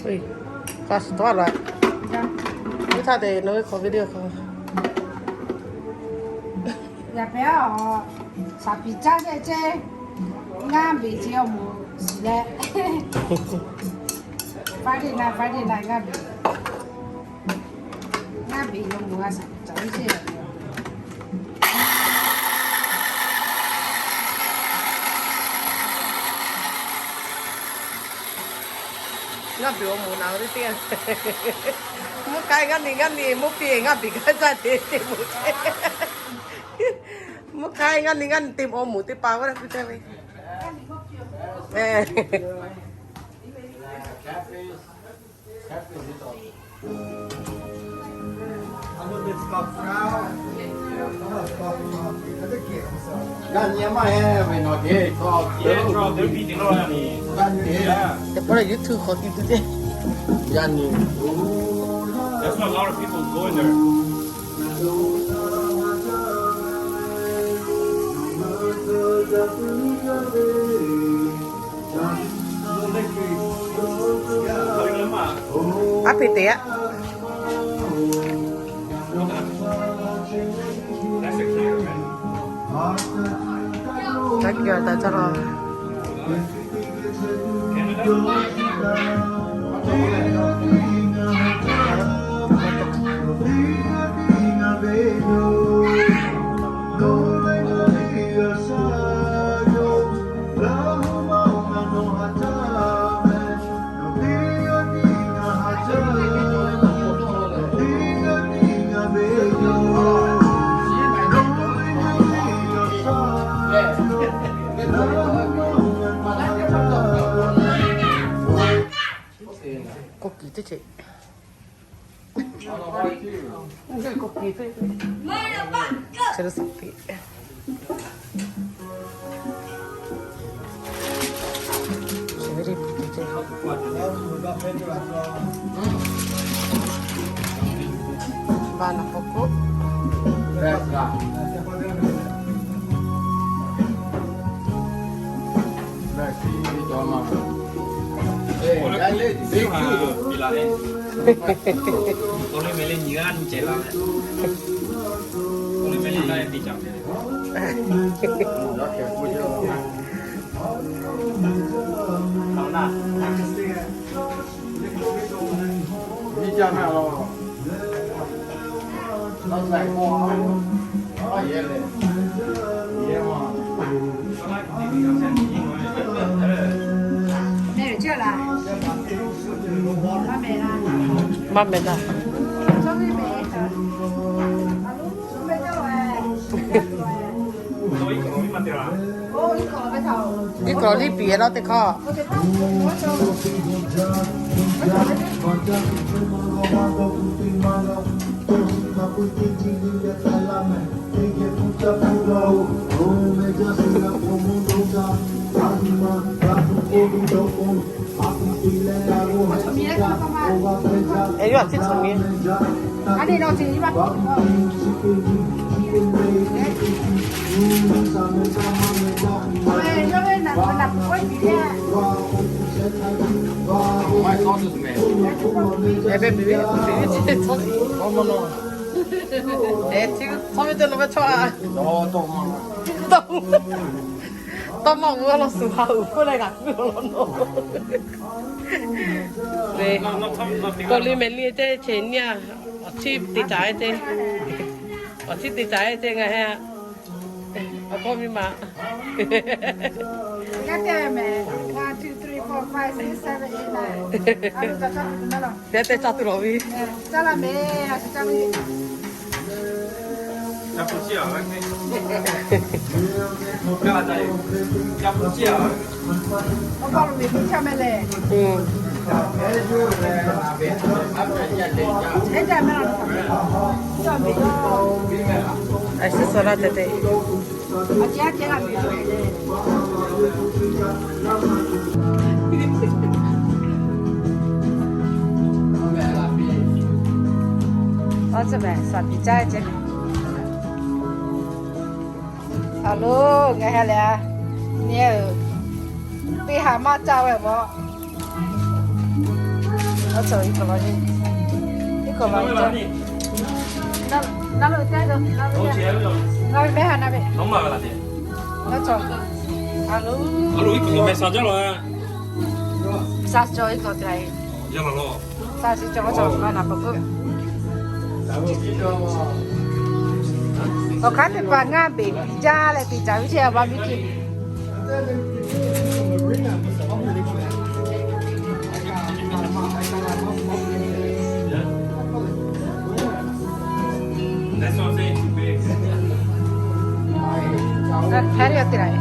Ui, quasi to rồi. Cái sao để nói có video không? Nhà bé ở xã bị cha đây chứ, ngang bị chiều mù gì đấy. Phải đi này ngang bị nó mù à sao cháu chứ. Ngã bị ông muốn nào đi tiền. Mua cái ngã đi mua tiền ngã bị cái ra đi tìm mua cái. Mua cái ngã đi tìm ông muốn tìm bao cái đó cái gì? Ganha mais é, não é? Yeah, they're beating around me. Depois YouTube có tìm thế. Ganha. That's why a lot of people go in there. Apa itu ya? That's a clear, man. 자기가 나처럼 고기 되지? 이게 고기 돼. 제로스피. 제리 되지. 많아 먹고. Resta. Merci, toma. Dale, Bila Tôi mới lên như anh chạy lại. Tôi mới lên đây đi chậm. Không nào. Đi chăm nào. Nó dạy hoa. Nó dễ lên. Dễ hoa. Mẹ chưa là ba mẹ là 맘에 나. cho mẹ mẹ đâu rồi Tôi có mấy mặt rồi. ô có cái thầu 이거 리비에 나한테 가. có thể tao có cho 애기 왔지 정리. 아니 너 지금 이만 왜 저번에 나 꼴찌야 Mais sócios mesmo. 애배 비비지 저기. 어머나. 애 지금 서민들은 왜 좋아? Nó toma. 떠먹 울었어. 다 우울해가 울었노. 네. 거리 멜리 때 제냐. 어찌 디자이 때. 어찌 디자이 때가 해. 아빠 미마. cái tiền mẹ 1 2 3 4 5 6 7 8 9 anh cho nó rồi 내때 짜투러비. cho là mẹ cho mẹ Campuchia ở đây. Các bạn thấy Campuchia ở có con việc cho mẹ lệ 응. thế giờ mẹ làm cho mẹ 아시소라 때때. ở chế làm việc ở这边算比较这个。Alo, nghe hay là nhiều đi hà ma chào vậy bố 走一个吧，一个吧。那路带着，那路带着，那边还那边。Không mà là gì? Nó cho. Alo. Alo, cái gì mày sao cho rồi? Sao cho cái này? Cho nó lo. Sao chỉ cho nó mà làm bự. Có cái thì bà Nga bị cha lại thì cháu chơi bao nhiêu kia. That's what I'm saying, too big. Thế đi ở đây.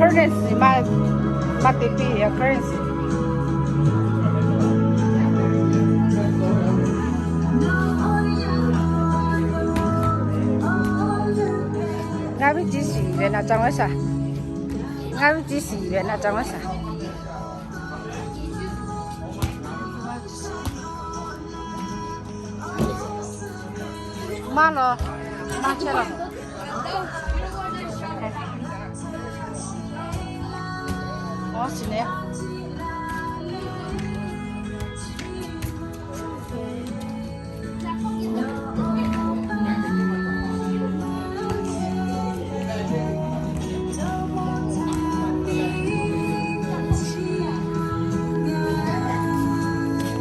Currency mà tiền gì à currency. Ngay với chỉ sĩ về là trong cái sao? Ngay với chỉ sĩ về là trong cái sao? Malo, macero. Oh, sini ya.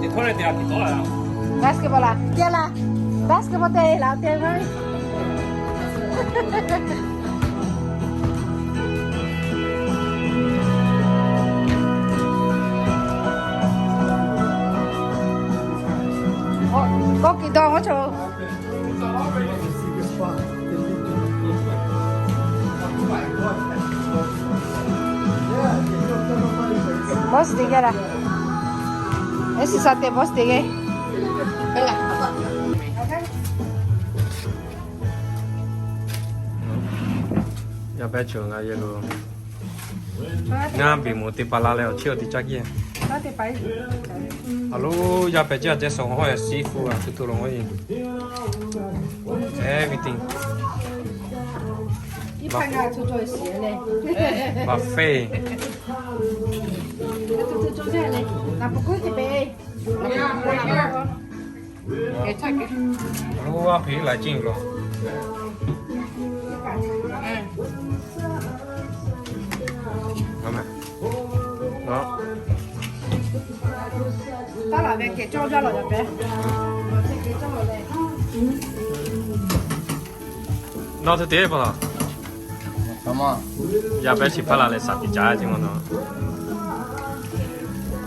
Thì thôi này thì tốt là Basketball à? Kia là basketball tê là tiền thôi. Có kỳ đo hết rồi. Boss đi ra. Ese sate boss đi ghê. ya bé trường ai luôn nga bị một tí bà la leo chiều tí chắc kia alo ya bé chưa chết sống hỏi seafood à tụi lòng ấy everything buffet alo phí lại chinh rồi đó ta là về cho ra rồi bé nó thế thế bao Sama. ya bé chỉ phải là lấy sạch bị trái chứ mà nó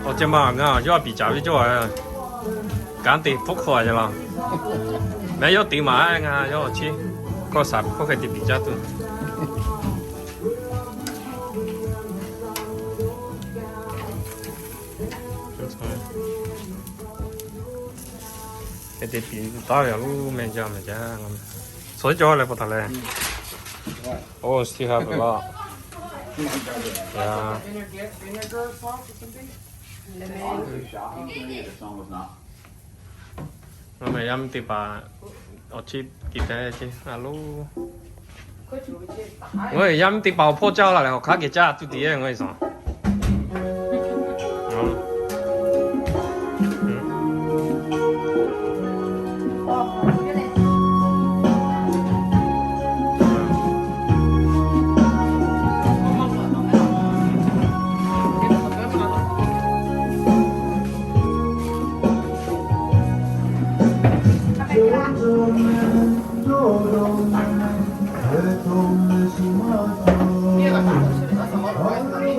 ở trên mạng à do bị trái với cho cán tiền phúc khỏi rồi mẹ do tiền mà anh à do chi có sạch có cái tiền bị trái thôi cái tiền bị tao rồi lúc mình cho mình cha soi cho lại bắt đầu lên oh still have a lot yeah mà mày ăn thì bà ở chip kịp thế chứ alo người ăn thì bảo phô trao lại học khác cái cha tụi tía người sao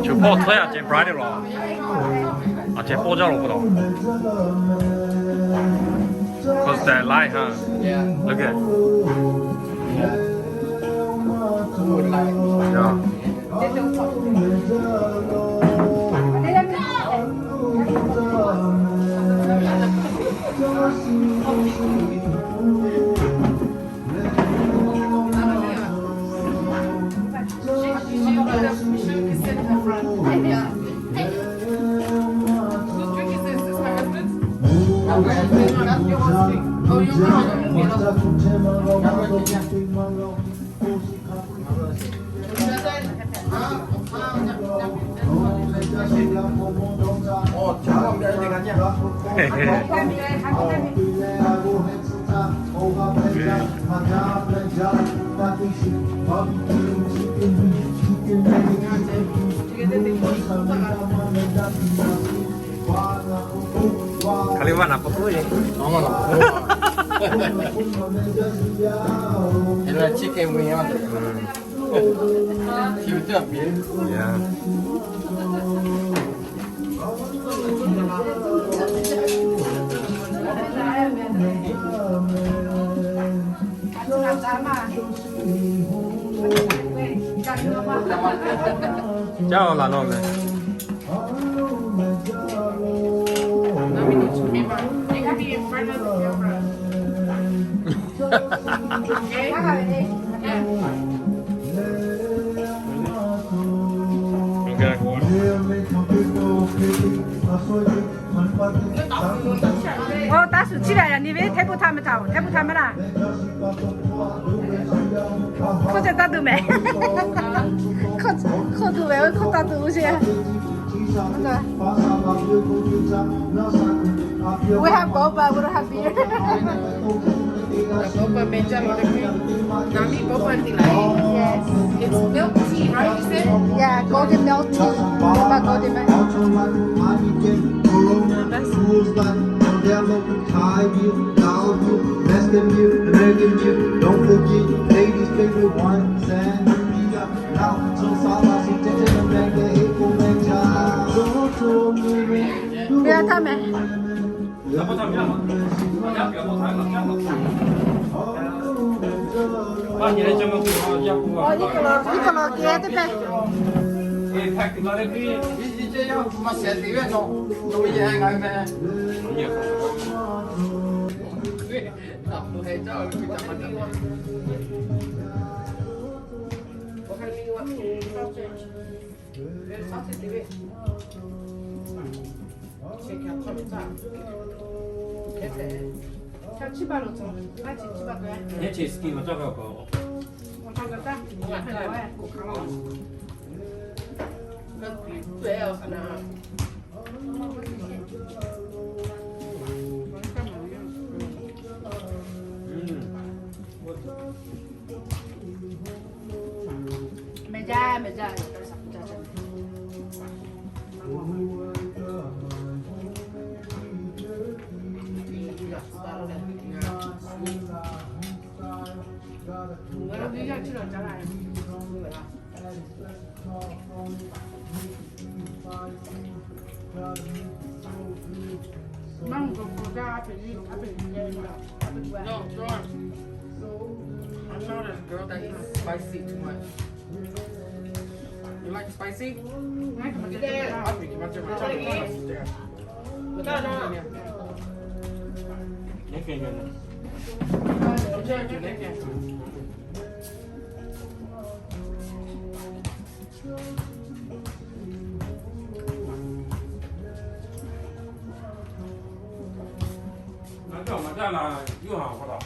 就泡推啊，这 bright 了，啊，这爆炸了不到。Cause that light, huh? Yeah. Look at. Wood light. Yeah. 작업 몇 가냐? Kaliwan apa tuh ya? 어머나. 옛날 치킨 위에 만들. 기우죠 빌. Ya. Chào là nó này. Okay, cool.打手机来了，你为太不他们找，太不他们了。靠着打都没，靠都没，靠打都去。We have boba, we don't have beer. Boba meja nami boba tilai. Yes. It's milk tea, right? You said? Yeah, golden milk tea. Boba golden milk. Don't forget, ladies' favorite one, sangria. Now, so salad, so tender, mega, equal, mega. 不要他们。 Ba nhảy cho nó cũng ya cũng Ôi, cái lò kia thế này. cái thạch thì nó đấy cái 이제 막 세팅해서 또 여행하면 nhiều thế chỉ skin mà cho vào cổ mẹ ra. Mang go for that. No, John. I'm not a girl that eats spicy too much. You like spicy? Yeah. I'll pick you up. cái này nó mà ra là yêu hảo có đó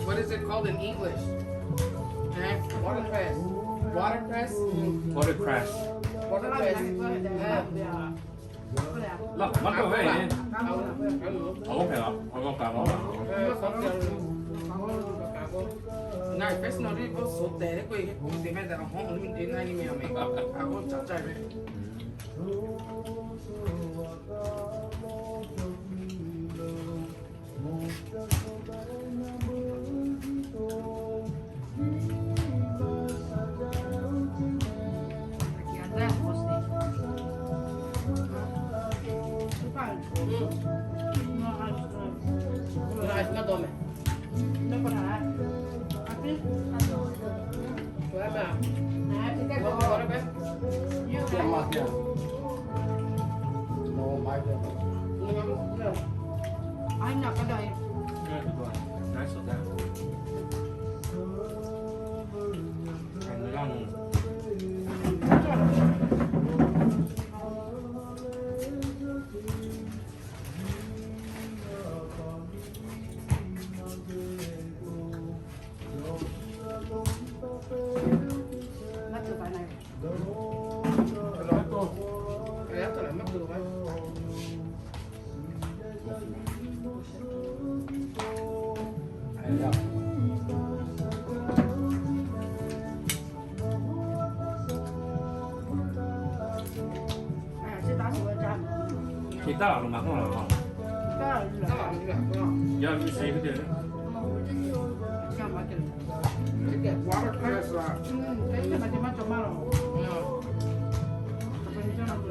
What is it called in English? Watercress. Watercress? watercress Watercress. lắm mất rồi vậy ok lắm không cả đó Này, first nó đi có số tế quay cái cũng tìm ra hông mình đến ngay mèo mình có chặt chạy đấy. Tome. No por nada. Aquí. Bueno. Ahora ves. Anh nào có đời 哎，这打死我家，其他人嘛，可能哈，这儿那老师啊，要去谁不对？干嘛去了？这个water press 啊，哎，这把地方做嘛了？没有，他说你这样子，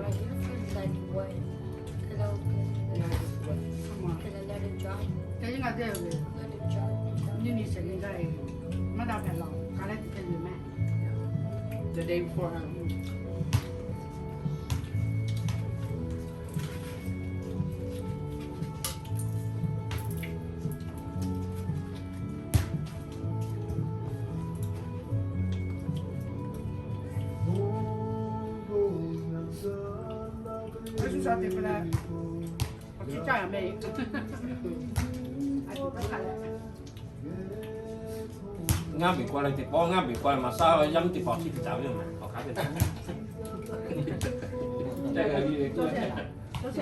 Like what? Cause I was good. 什么？ Cause I let it dry. 这应该这样子， Let it dry. 你谁应该没打牌了，刚才在里面。 the day before. Huh? I just had to put that. 我去家也没。还是不看了。啱未過你碟波，啱未過你咪沙去飲碟薄鐵走啫嘛，學搞掂。即係嗰啲多謝啦，多謝。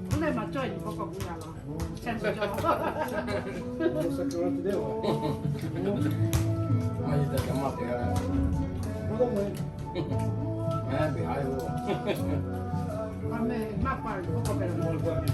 咁你咪追嗰個顧人咯，請佢做。Mà giờ chấm mặt thì nó có mình mẹ bị ai luôn 我咪乜怪嗰個病人。